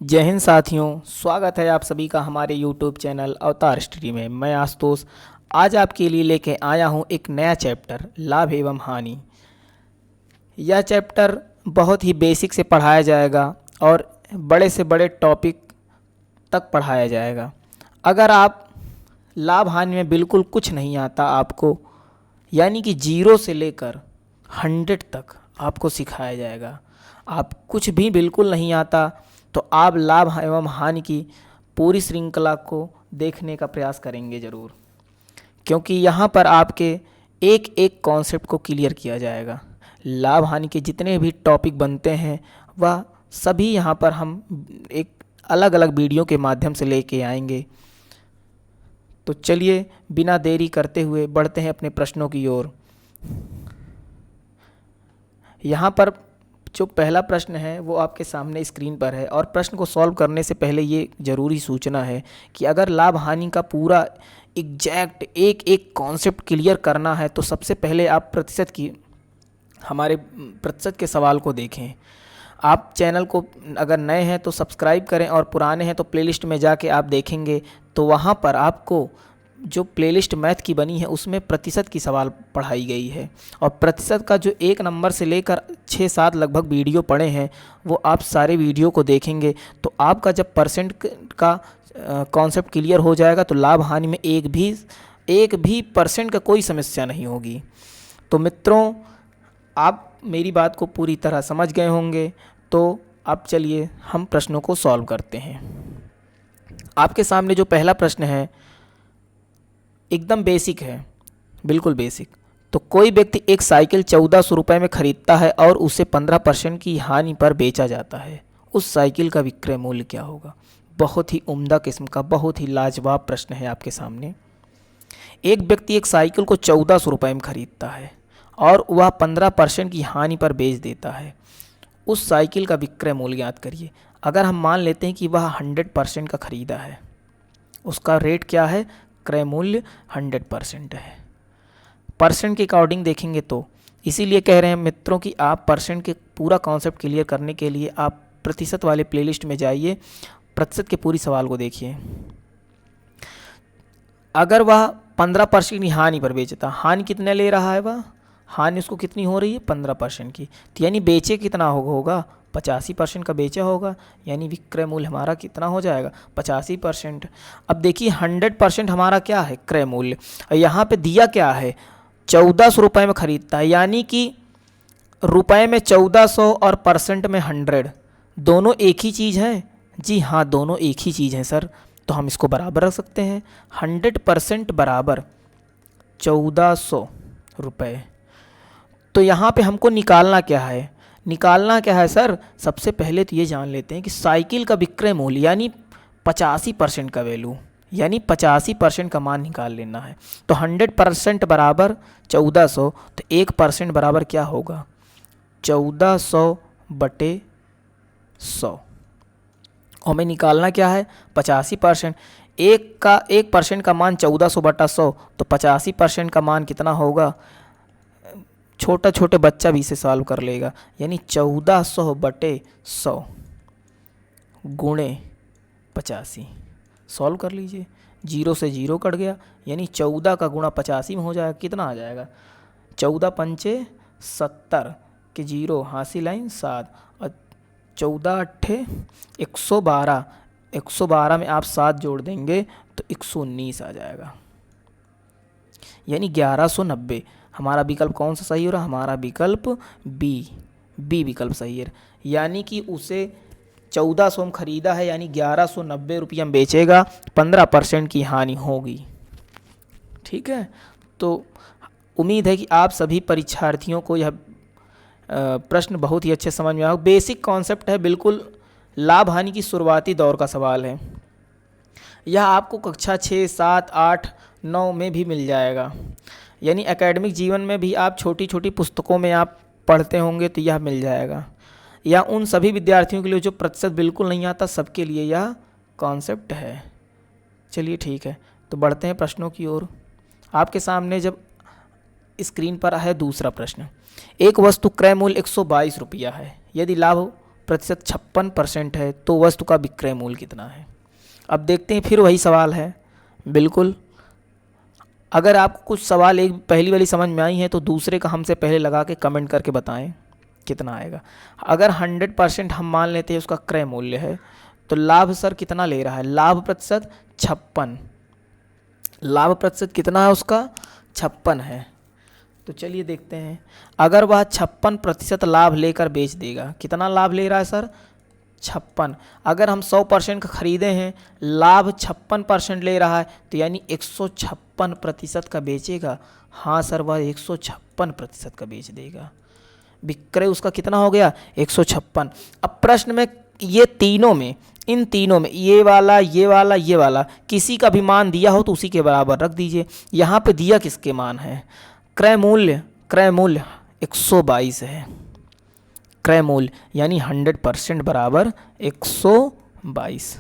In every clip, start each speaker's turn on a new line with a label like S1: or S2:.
S1: जय हिंद साथियों, स्वागत है आप सभी का हमारे YouTube चैनल अवतार स्टडी में। मैं आशुतोष आज आपके लिए लेके आया हूँ एक नया चैप्टर लाभ एवं हानि। यह चैप्टर बहुत ही बेसिक से पढ़ाया जाएगा और बड़े से बड़े टॉपिक तक पढ़ाया जाएगा। अगर आप लाभ हानि में बिल्कुल कुछ नहीं आता आपको, यानी कि 0 से लेकर 100 तक आपको सिखाया जाएगा। आप कुछ भी बिल्कुल नहीं आता तो आप लाभ एवं हानि की पूरी श्रृंखला को देखने का प्रयास करेंगे ज़रूर, क्योंकि यहाँ पर आपके एक एक कॉन्सेप्ट को क्लियर किया जाएगा। लाभ हानि के जितने भी टॉपिक बनते हैं वह सभी यहाँ पर हम एक अलग अलग वीडियो के माध्यम से लेके आएंगे। तो चलिए बिना देरी करते हुए बढ़ते हैं अपने प्रश्नों की ओर। यहाँ पर जो पहला प्रश्न है वो आपके सामने स्क्रीन पर है, और प्रश्न को सॉल्व करने से पहले ये ज़रूरी सूचना है कि अगर लाभ हानि का पूरा एग्जैक्ट एक एक कॉन्सेप्ट क्लियर करना है तो सबसे पहले आप हमारे प्रतिशत के सवाल को देखें। आप चैनल को अगर नए हैं तो सब्सक्राइब करें, और पुराने हैं तो प्लेलिस्ट में जाके आप देखेंगे तो वहाँ पर आपको जो प्लेलिस्ट मैथ की बनी है उसमें प्रतिशत की सवाल पढ़ाई गई है, और प्रतिशत का जो 1 नंबर से लेकर 6-7 लगभग वीडियो पड़े हैं वो आप सारे वीडियो को देखेंगे तो आपका जब परसेंट का कॉन्सेप्ट क्लियर हो जाएगा तो लाभ हानि में एक भी परसेंट का कोई समस्या नहीं होगी। तो मित्रों, आप मेरी बात को पूरी तरह समझ गए होंगे, तो अब चलिए हम प्रश्नों को सॉल्व करते हैं। आपके सामने जो पहला प्रश्न है एकदम बेसिक है, बिल्कुल बेसिक। तो कोई व्यक्ति एक साइकिल 1400 रुपये में खरीदता है और उसे 15% की हानि पर बेचा जाता है, उस साइकिल का विक्रय मूल्य क्या होगा? बहुत ही उम्दा किस्म का, बहुत ही लाजवाब प्रश्न है आपके सामने। एक व्यक्ति एक साइकिल को 1400 रुपये में खरीदता है और वह 15% की हानि पर बेच देता है, उस साइकिल का विक्रय मूल्य ज्ञात करिए। अगर हम मान लेते हैं कि वह 100% का खरीदा है, उसका रेट क्या है? क्रय मूल्य 100% है। परसेंट के अकॉर्डिंग देखेंगे तो इसीलिए कह रहे हैं मित्रों कि आप परसेंट के पूरा कॉन्सेप्ट क्लियर करने के लिए आप प्रतिशत वाले प्लेलिस्ट में जाइए, प्रतिशत के पूरी सवाल को देखिए। अगर वह 15% की हानि पर बेचता, हानि कितने ले रहा है वह? हानि उसको कितनी हो रही है? 15% की। तो यानी बेचे कितना होगा? 85% का बेचा होगा, यानी विक्रय मूल्य हमारा कितना हो जाएगा? 85%। अब देखिए 100% हमारा क्या है? क्रय मूल्य। और यहाँ पे दिया क्या है? 1400 रुपये में खरीदता है, यानी कि रुपए में 1400 और परसेंट में 100, दोनों एक ही चीज़ है। जी हाँ, दोनों एक ही चीज़ है सर। तो हम इसको बराबर रख सकते हैं। 100% बराबर 1400 रुपये। तो यहाँ पे हमको निकालना क्या है? निकालना क्या है सर? सबसे पहले तो ये जान लेते हैं कि साइकिल का विक्रय मूल्य यानी 85% का वैल्यू, यानी 85% का मान निकाल लेना है। तो 100% बराबर 1400, तो 1% बराबर क्या होगा? 1400/100। और हमें निकालना क्या है? 85%। 1% का मान 1400/100, तो 85% का मान कितना होगा? छोटे बच्चा भी इसे सॉल्व कर लेगा, यानी 1400/100 गुणे 85। सॉल्व कर लीजिए, 0 से 0 कट गया, यानी 14 का गुणा 85 में हो जाएगा। कितना आ जाएगा? 14 पंचे 70 के 0 हासिल लाइन 7, और 14 अट्ठे 112। 112 में आप 7 जोड़ देंगे तो 119 आ जाएगा, यानी 1190। हमारा विकल्प कौन सा सही हो रहा? हमारा विकल्प बी विकल्प सही है। यानी कि उसे 1400 में खरीदा है, यानी 1190 रुपये में बेचेगा, 15% की हानि होगी। ठीक है, तो उम्मीद है कि आप सभी परीक्षार्थियों को यह प्रश्न बहुत ही अच्छे समझ में आएगा। बेसिक कॉन्सेप्ट है, बिल्कुल लाभ हानि की शुरुआती दौर का सवाल है। यह आपको कक्षा 6, 7, 8, 9 में भी मिल जाएगा, यानी एकेडमिक जीवन में भी आप छोटी छोटी पुस्तकों में आप पढ़ते होंगे तो यह मिल जाएगा। या उन सभी विद्यार्थियों के लिए जो प्रतिशत बिल्कुल नहीं आता, सबके लिए यह कॉन्सेप्ट है। चलिए ठीक है, तो बढ़ते हैं प्रश्नों की ओर। आपके सामने जब स्क्रीन पर है दूसरा प्रश्न। एक वस्तु क्रय मूल्य 122 रुपया है, यदि लाभ प्रतिशत 56% है तो वस्तु का विक्रय मूल्य कितना है। अब देखते हैं, फिर वही सवाल है। बिल्कुल, अगर आपको कुछ सवाल एक पहली वाली समझ में आई है तो दूसरे का हमसे पहले लगा के कमेंट करके बताएं कितना आएगा। अगर 100% हम मान लेते हैं उसका क्रय मूल्य है तो लाभ सर कितना ले रहा है, लाभ प्रतिशत 56, लाभ प्रतिशत कितना है उसका 56 है। तो चलिए देखते हैं, अगर वह 56% लाभ लेकर बेच देगा, कितना लाभ ले रहा है सर 56। अगर हम 100% का खरीदे हैं, लाभ 56% ले रहा है तो यानी 156% का बेचेगा। हाँ सर, वह 156% का बेच देगा। विक्रय उसका कितना हो गया 156। अब प्रश्न में ये तीनों में, इन तीनों में ये वाला ये वाला ये वाला किसी का भी मान दिया हो तो उसी के बराबर रख दीजिए। यहाँ पे दिया किसके मान है, क्रय मूल्य 122 है। क्रय मूल्य यानी 100% बराबर 122।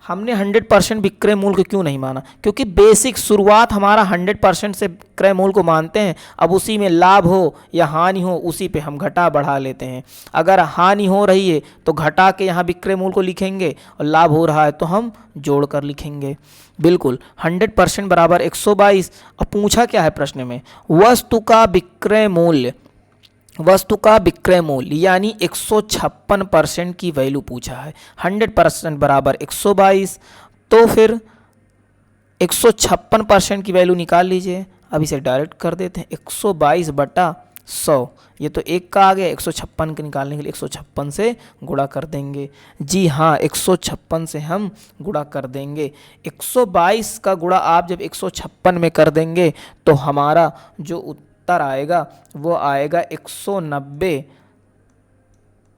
S1: हमने 100% विक्रय मूल्य को क्यों नहीं माना, क्योंकि बेसिक शुरुआत हमारा 100% से क्रय मूल्य को मानते हैं। अब उसी में लाभ हो या हानि हो उसी पे हम घटा बढ़ा लेते हैं। अगर हानि हो रही है तो घटा के यहाँ विक्रय मूल्य को लिखेंगे और लाभ हो रहा है तो हम जोड़ कर लिखेंगे। बिल्कुल 100% बराबर 122। अब पूछा क्या है प्रश्न में, वस्तु का विक्रय मूल्य, वस्तु का विक्रय मूल्य यानी 156% की वैल्यू पूछा है। 100% बराबर 122, तो फिर 156% की वैल्यू निकाल लीजिए। अब इसे डायरेक्ट कर देते हैं, 122/100, ये तो एक का आ गया। 156 के निकालने के लिए 156 से गुणा कर देंगे। जी हाँ, 156 से हम गुणा कर देंगे। 122 का गुणा आप जब 156 में कर देंगे तो हमारा जो उत्तर आएगा वो आएगा 190,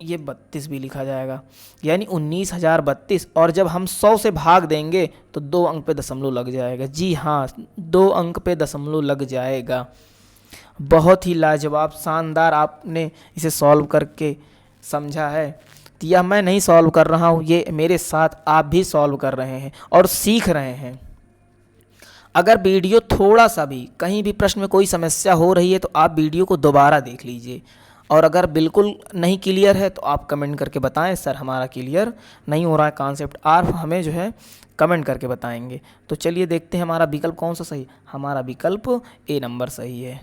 S1: ये 32 भी लिखा जाएगा, यानी 19,032। और जब हम 100 से भाग देंगे तो 2 अंक पे दशमलव लग जाएगा। जी हाँ, 2 अंक पे दशमलव लग जाएगा। बहुत ही लाजवाब, शानदार आपने इसे सॉल्व करके समझा है। तो यह मैं नहीं सॉल्व कर रहा हूँ, ये मेरे साथ आप भी सॉल्व कर रहे हैं और सीख रहे हैं। अगर वीडियो थोड़ा सा भी कहीं भी प्रश्न में कोई समस्या हो रही है तो आप वीडियो को दोबारा देख लीजिए, और अगर बिल्कुल नहीं क्लियर है तो आप कमेंट करके बताएं सर हमारा क्लियर नहीं हो रहा है कॉन्सेप्ट, आप हमें जो है कमेंट करके बताएंगे। तो चलिए देखते हैं हमारा विकल्प कौन सा सही, हमारा विकल्प ए नंबर सही है।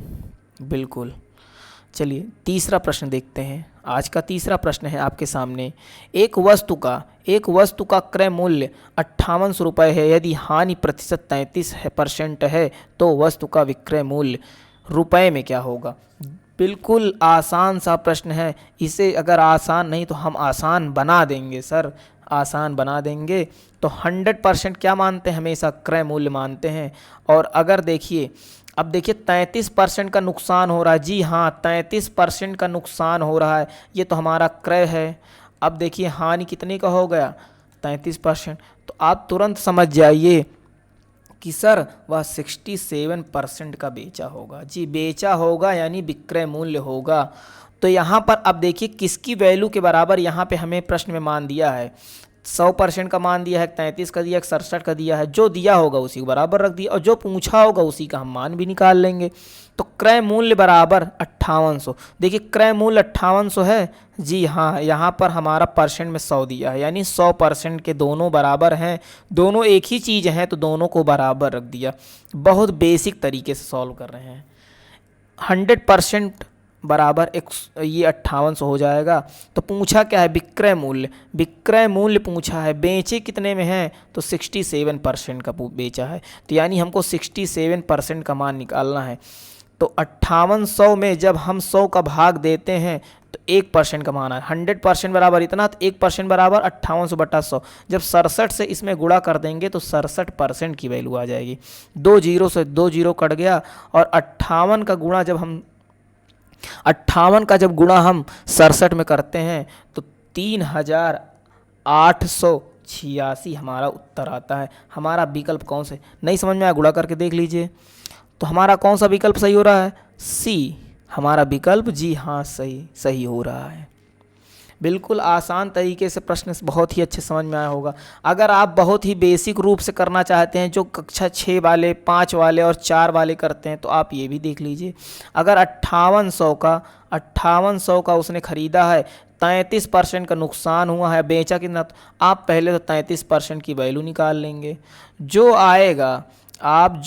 S1: बिल्कुल, चलिए तीसरा प्रश्न देखते हैं। आज का तीसरा प्रश्न है आपके सामने, एक वस्तु का क्रय मूल्य 5800 रुपये है, यदि हानि प्रतिशत 33% है तो वस्तु का विक्रय मूल्य रुपए में क्या होगा। बिल्कुल आसान सा प्रश्न है, इसे अगर आसान नहीं तो हम आसान बना देंगे सर, आसान बना देंगे। तो 100% क्या मानते हैं, हमेशा क्रय मूल्य मानते हैं। और अगर देखिए, अब देखिए 33% का नुकसान हो रहा है। जी हाँ, 33% का नुकसान हो रहा है, ये तो हमारा क्रय है। अब देखिए हानि कितने का हो गया 33%, तो आप तुरंत समझ जाइए कि सर वह 67% का बेचा होगा। जी बेचा होगा यानी विक्रय मूल्य होगा। तो यहाँ पर अब देखिए किसकी वैल्यू के बराबर यहाँ पे हमें प्रश्न में मान दिया है, 100% का मान दिया है, 33 का दिया है, 67 का दिया है। जो दिया होगा उसी को बराबर रख दिया और जो पूछा होगा उसी का हम मान भी निकाल लेंगे। तो क्रय मूल्य बराबर 5800। देखिए क्रय मूल्य 5800 है। जी हाँ, यहाँ पर हमारा परसेंट में 100 दिया है, यानी 100% के दोनों बराबर हैं, दोनों एक ही चीज़ हैं तो दोनों को बराबर रख दिया। बहुत बेसिक तरीके से सॉल्व कर रहे हैं। 100% बराबर ये 5800 हो जाएगा। तो पूछा क्या है, विक्रय मूल्य, विक्रय मूल्य पूछा है, बेचे कितने में है तो 67% का बेचा है, तो यानी हमको 67% का मान निकालना है। तो 5800 में जब हम 100 का भाग देते हैं तो 1% का मान है। 100% बराबर इतना, तो 1% बराबर 5800/100। जब 67 से इसमें गुणा कर देंगे तो 67% की वैल्यू आ जाएगी। 2 जीरो से 2 जीरो कट गया, और 58 का गुणा जब हम 67 में करते हैं तो 3886 हमारा उत्तर आता है। हमारा विकल्प कौन से, नहीं समझ में आया गुणा करके देख लीजिए। तो हमारा कौन सा विकल्प सही हो रहा है, सी हमारा विकल्प। जी हाँ, सही हो रहा है। बिल्कुल आसान तरीके से प्रश्न बहुत ही अच्छे समझ में आया होगा। अगर आप बहुत ही बेसिक रूप से करना चाहते हैं, जो कक्षा 6 वाले, 5 वाले और 4 वाले करते हैं, तो आप ये भी देख लीजिए। अगर 5800 का 5800 का उसने ख़रीदा है, 33% का नुकसान हुआ है, बेचा कितना, तो आप पहले तो 33% की वैल्यू निकाल लेंगे। जो आएगा आपको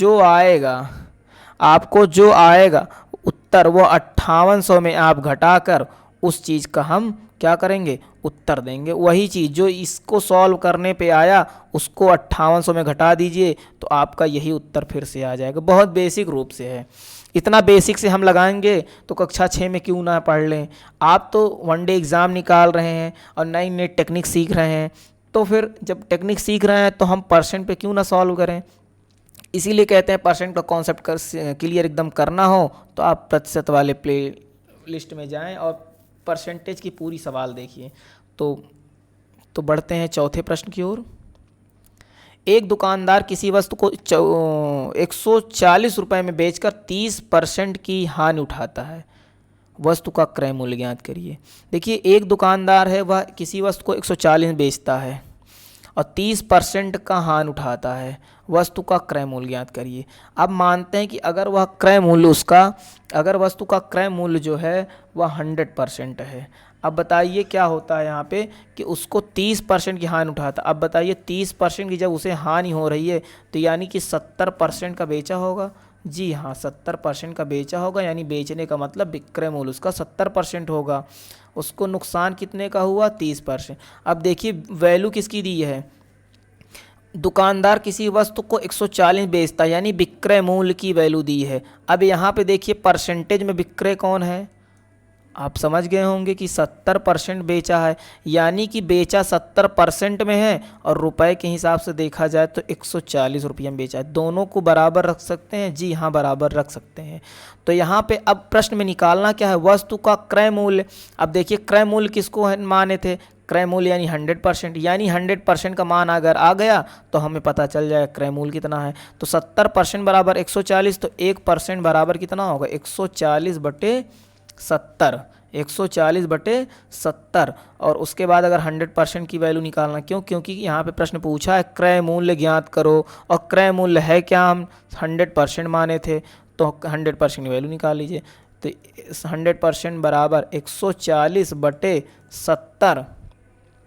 S1: जो आएगा उत्तर, वो 5800 में आप घटाकर उस चीज़ का हम क्या करेंगे, उत्तर देंगे। वही चीज़ जो इसको सॉल्व करने पे आया उसको 5800 में घटा दीजिए तो आपका यही उत्तर फिर से आ जाएगा। बहुत बेसिक रूप से है, इतना बेसिक से हम लगाएंगे तो कक्षा 6 में क्यों ना पढ़ लें। आप तो वनडे एग्ज़ाम निकाल रहे हैं और नई नई टेक्निक सीख रहे हैं, तो फिर जब टेक्निक सीख रहे हैं तो हम परसेंट पे क्यों ना सॉल्व करें। इसीलिए कहते हैं परसेंट का कॉन्सेप्ट क्लियर एकदम करना हो तो आप प्रतिशत वाले प्ले लिस्ट में जाएं और परसेंटेज की पूरी सवाल देखिए। तो बढ़ते हैं चौथे प्रश्न की ओर। एक दुकानदार किसी वस्तु को 140 रुपये में बेचकर 30% की हानि उठाता है, वस्तु का क्रय मूल्य ज्ञात करिए। देखिए, एक दुकानदार है, वह किसी वस्तु को 140 में बेचता है और 30% का हानि उठाता है, वस्तु का क्रय मूल्य ज्ञात करिए। अब मानते हैं कि अगर वस्तु का क्रय मूल्य जो है वह 100% है। अब बताइए क्या होता है यहाँ पे कि उसको 30% की हानि उठाता। अब बताइए 30% की जब उसे हानि हो रही है तो यानी कि 70% का बेचा होगा। जी हाँ, 70% का बेचा होगा, यानी बेचने का मतलब विक्रय मूल्य उसका 70% होगा। उसको नुकसान कितने का हुआ, 30%। अब देखिए वैल्यू किसकी दी है, दुकानदार किसी वस्तु को 140 बेचता है, यानी विक्रय मूल्य की वैल्यू दी है। अब यहाँ पे देखिए परसेंटेज में विक्रय कौन है, आप समझ गए होंगे कि 70% बेचा है, यानी कि बेचा 70% में है और रुपए के हिसाब से देखा जाए तो 140 रुपये में बेचा है। दोनों को बराबर रख सकते हैं, जी हाँ बराबर रख सकते हैं। तो यहाँ पे अब प्रश्न में निकालना क्या है, वस्तु का क्रय मूल्य। अब देखिए क्रय मूल्य किसको माने थे, क्रय मूल्य यानी 100%, यानी 100% का मान अगर आ गया तो हमें पता चल जाएगा क्रय मूल्य कितना है। तो 70% बराबर 140, तो 1% बराबर कितना होगा, 140/70, 140/70। और उसके बाद अगर 100% की वैल्यू निकालना, क्योंकि यहाँ पे प्रश्न पूछा है क्रय मूल्य ज्ञात करो, और क्रय मूल्य है क्या, हम 100% माने थे, तो 100% की वैल्यू निकाल लीजिए। तो 100% बराबर 140/70,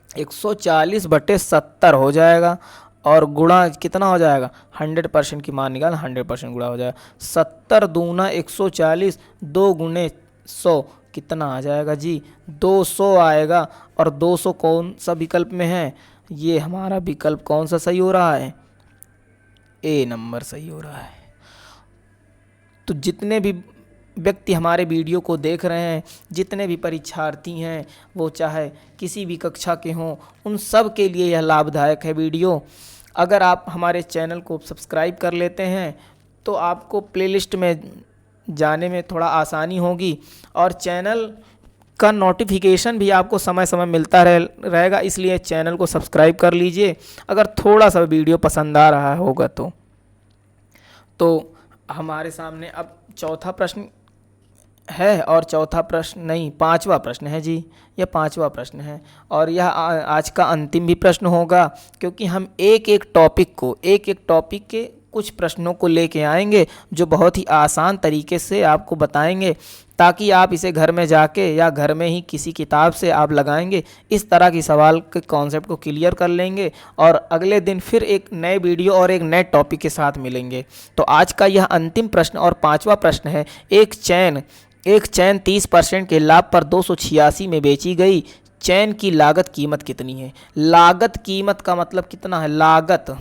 S1: 140/70 हो जाएगा, और गुणा कितना हो जाएगा, 100% की मान निकाल, 100% गुणा हो जाएगा। 70 दूना 140, 2 गुणे 100 कितना आ जाएगा जी, 200 आएगा। और 200 कौन सा विकल्प में है, ये हमारा विकल्प कौन सा सही हो रहा है, ए नंबर सही हो रहा है। तो जितने भी व्यक्ति हमारे वीडियो को देख रहे हैं, जितने भी परीक्षार्थी हैं, वो चाहे किसी भी कक्षा के हों, उन सब के लिए यह लाभदायक है वीडियो। अगर आप हमारे चैनल को सब्सक्राइब कर लेते हैं तो आपको प्लेलिस्ट में जाने में थोड़ा आसानी होगी, और चैनल का नोटिफिकेशन भी आपको समय समय मिलता रहेगा, इसलिए चैनल को सब्सक्राइब कर लीजिए अगर थोड़ा सा वीडियो पसंद आ रहा होगा तो हमारे सामने अब चौथा प्रश्न है, और चौथा प्रश्न नहीं, पांचवा प्रश्न है जी, यह पांचवा प्रश्न है, और यह आज का अंतिम भी प्रश्न होगा, क्योंकि हम एक एक टॉपिक के कुछ प्रश्नों को लेके आएंगे जो बहुत ही आसान तरीके से आपको बताएंगे, ताकि आप इसे घर में जाके या घर में ही किसी किताब से आप लगाएंगे, इस तरह की सवाल के कॉन्सेप्ट को क्लियर कर लेंगे, और अगले दिन फिर एक नए वीडियो और एक नए टॉपिक के साथ मिलेंगे। तो आज का यह अंतिम प्रश्न और पांचवा प्रश्न है, एक चैन 30% के लाभ पर 286 में बेची गई, चैन की लागत कीमत कितनी है। लागत कीमत का मतलब कितना है, लागत।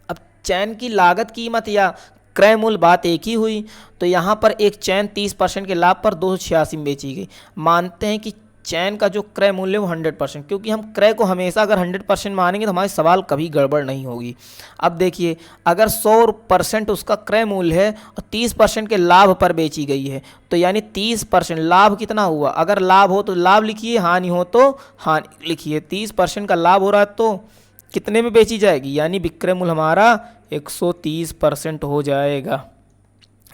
S1: अब चैन की लागत कीमत या क्रय मूल्य बात एक ही हुई। तो यहाँ पर एक चैन 30% के लाभ पर 286 में बेची गई, मानते हैं कि चैन का जो क्रय मूल्य वो 100%, क्योंकि हम क्रय को हमेशा अगर 100% मानेंगे तो हमारे सवाल कभी गड़बड़ नहीं होगी। अब देखिए अगर 100% उसका क्रय मूल्य है और 30% के लाभ पर बेची गई है, तो यानी 30% लाभ कितना हुआ, अगर लाभ हो तो लाभ लिखिए, हानि हो तो हानि लिखिए। 30% का लाभ हो रहा है तो कितने में बेची जाएगी, यानी विक्रय मूल्य हमारा 130% हो जाएगा।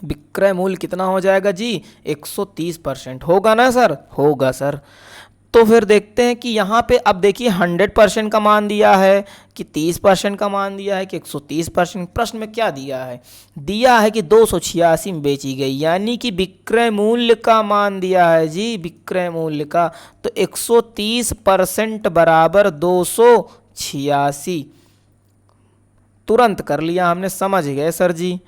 S1: विक्रय मूल्य कितना हो जाएगा जी, 130% होगा ना सर, होगा सर। तो फिर देखते हैं कि यहाँ पे अब देखिए 100% का मान दिया है कि 30% का मान दिया है कि 130%। प्रश्न में क्या दिया है? दिया है कि 286 में बेची गई, यानी कि विक्रय मूल्य का मान दिया है जी, विक्रय मूल्य का। तो 130% बराबर 286। तुरंत कर लिया हमने, समझ गए सर जी।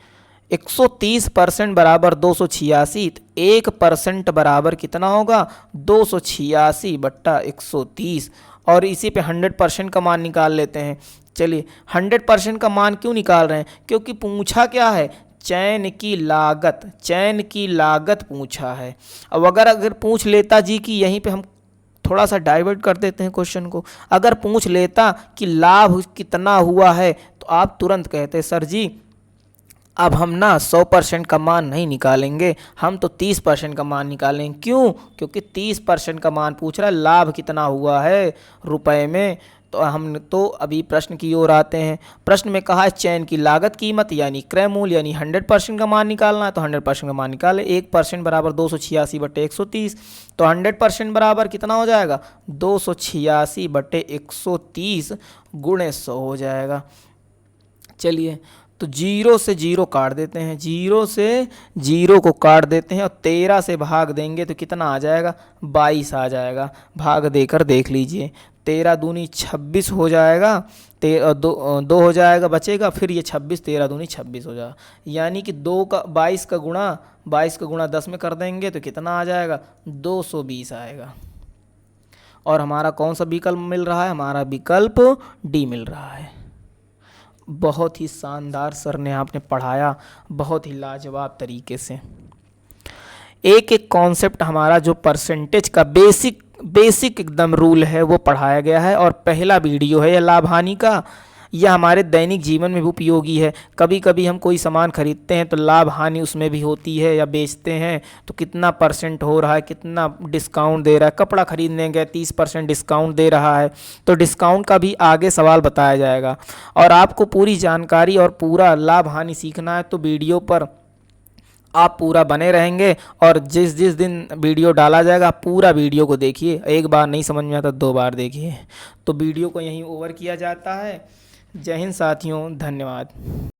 S1: 130% बराबर 286, तो 1% बराबर कितना होगा? 286 बट्टा 130। और इसी पे 100% का मान निकाल लेते हैं। चलिए 100% का मान क्यों निकाल रहे हैं? क्योंकि पूछा क्या है? चयन की लागत, चयन की लागत पूछा है। अब अगर पूछ लेता जी कि यहीं पे हम थोड़ा सा डाइवर्ट कर देते हैं क्वेश्चन को, अगर पूछ लेता कि लाभ कितना हुआ है, तो आप तुरंत कहते सर जी अब हम ना 100% का मान नहीं निकालेंगे, हम तो 30% का मान निकालेंगे। क्यों? क्योंकि 30% का मान पूछ रहा है, लाभ कितना हुआ है रुपए में। तो हम तो अभी प्रश्न की ओर आते हैं। प्रश्न में कहा है चयन की लागत कीमत यानी क्रय मूल्य यानी 100% का मान निकालना है, तो 100% का मान निकाले। 1% बराबर 286 बटे 130, तो 100% बराबर कितना हो जाएगा? 286 बटे 130 गुणे 100 हो जाएगा। चलिए तो 0 से 0 काट देते हैं, 0 से 0 को काट देते हैं और 13 से भाग देंगे तो कितना आ जाएगा? 22 आ जाएगा। भाग देकर देख लीजिए, 13 दूनी 26 हो जाएगा, दो हो जाएगा बचेगा, फिर ये 26, 13 दूनी 26 हो जाएगा। यानी कि 22 का गुणा 10 में कर देंगे तो कितना आ जाएगा? 220 आएगा। और हमारा कौन सा विकल्प मिल रहा है? हमारा विकल्प डी मिल रहा है। बहुत ही शानदार सर ने आपने पढ़ाया, बहुत ही लाजवाब तरीके से। एक एक कॉन्सेप्ट हमारा जो परसेंटेज का बेसिक एकदम रूल है वो पढ़ाया गया है। और पहला वीडियो है यह लाभ हानि का, यह हमारे दैनिक जीवन में भी उपयोगी है। कभी कभी हम कोई सामान खरीदते हैं तो लाभ हानि उसमें भी होती है, या बेचते हैं तो कितना परसेंट हो रहा है, कितना डिस्काउंट दे रहा है। कपड़ा खरीदने गए 30% डिस्काउंट दे रहा है, तो डिस्काउंट का भी आगे सवाल बताया जाएगा। और आपको पूरी जानकारी और पूरा लाभ हानि सीखना है तो वीडियो पर आप पूरा बने रहेंगे। और जिस जिस दिन वीडियो डाला जाएगा पूरा वीडियो को देखिए, एक बार नहीं समझ में आता 2 बार देखिए। तो वीडियो को यहीं ओवर किया जाता है। जय हिंद साथियों, धन्यवाद।